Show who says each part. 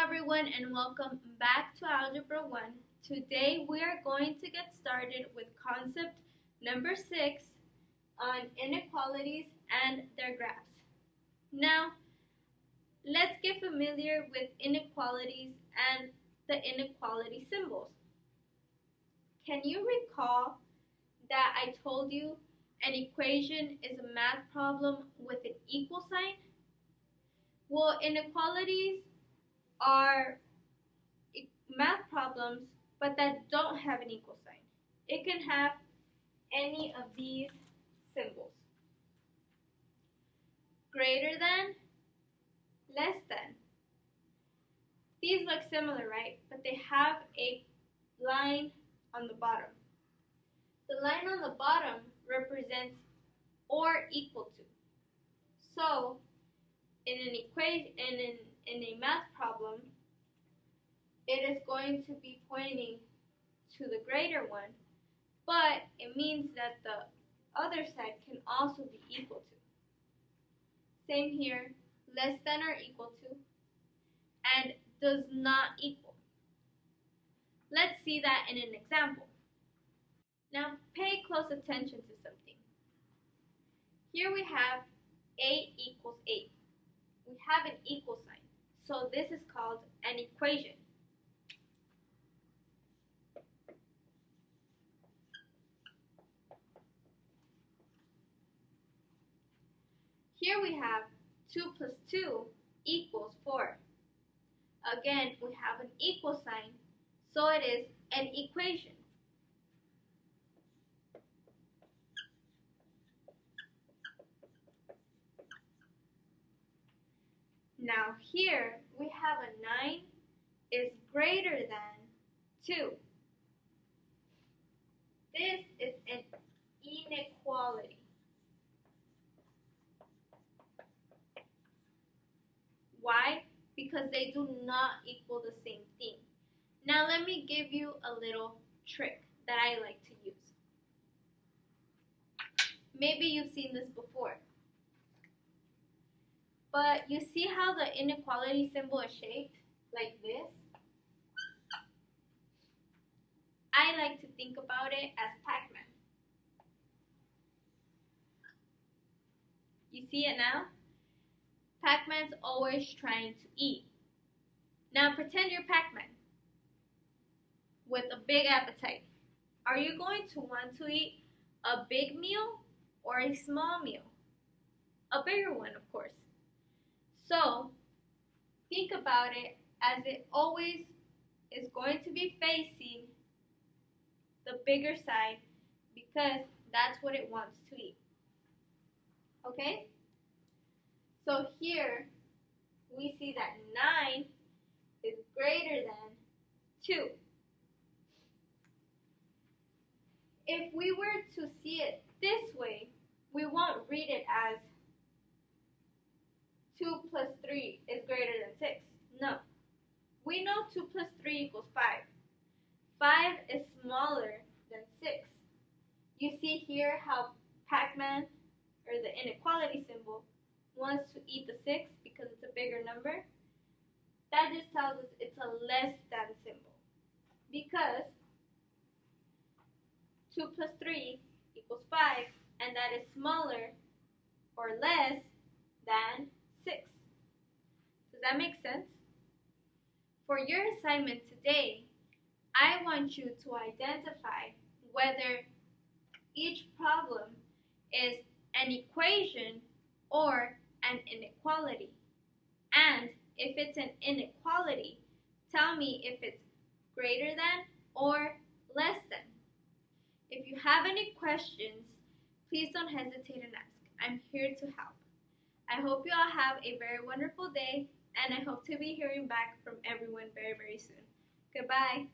Speaker 1: everyone, and welcome back to Algebra 1. Today we are going to get started with concept number 6 on inequalities and their graphs. Now, let's get familiar with inequalities and the inequality symbols. Can you recall that I told you an equation is a math problem with an equal sign? Well, inequalities are math problems, but that don't have an equal sign. It can have any of these symbols. Greater than, less than. These look similar, right? But they have a line on the bottom. The line on the bottom represents or equal to. So, in an equation, in a math problem, it is going to be pointing to the greater one, but it means that the other side can also be equal to. Same here, less than or equal to, and does not equal. Let's see that in an example. Now pay close attention to something. Here we have 8 equals 8. We have an equal sign. So this is called an equation. Here we have 2 plus 2 equals 4. Again, we have an equal sign, so it is an equation. Now here we have a 9 is greater than 2. This is an inequality. Why? Because they do not equal the same thing. Now let me give you a little trick that I like to use. Maybe you've seen this before. But you see how the inequality symbol is shaped like this? I like to think about it as Pac-Man. You see it now? Pac-Man's always trying to eat. Now pretend you're Pac-Man with a big appetite. Are you going to want to eat a big meal or a small meal? A bigger one, of course. So, think about it as it always is going to be facing the bigger side because that's what it wants to eat. Okay? So here, we see that 9 is greater than 2. If we were to see it this way, we won't read it as 2 plus 3 is greater than 6. No. We know 2 plus 3 equals 5. 5 is smaller than 6. You see here how Pac-Man, or the inequality symbol, wants to eat the 6 because it's a bigger number. That just tells us it's a less than symbol. Because 2 plus 3 equals 5, and that is smaller or less than 6. Does that make sense? For your assignment today, I want you to identify whether each problem is an equation or an inequality. And if it's an inequality, tell me if it's greater than or less than. If you have any questions, please don't hesitate and ask. I'm here to help. I hope you all have a very wonderful day, and I hope to be hearing back from everyone very, very soon. Goodbye.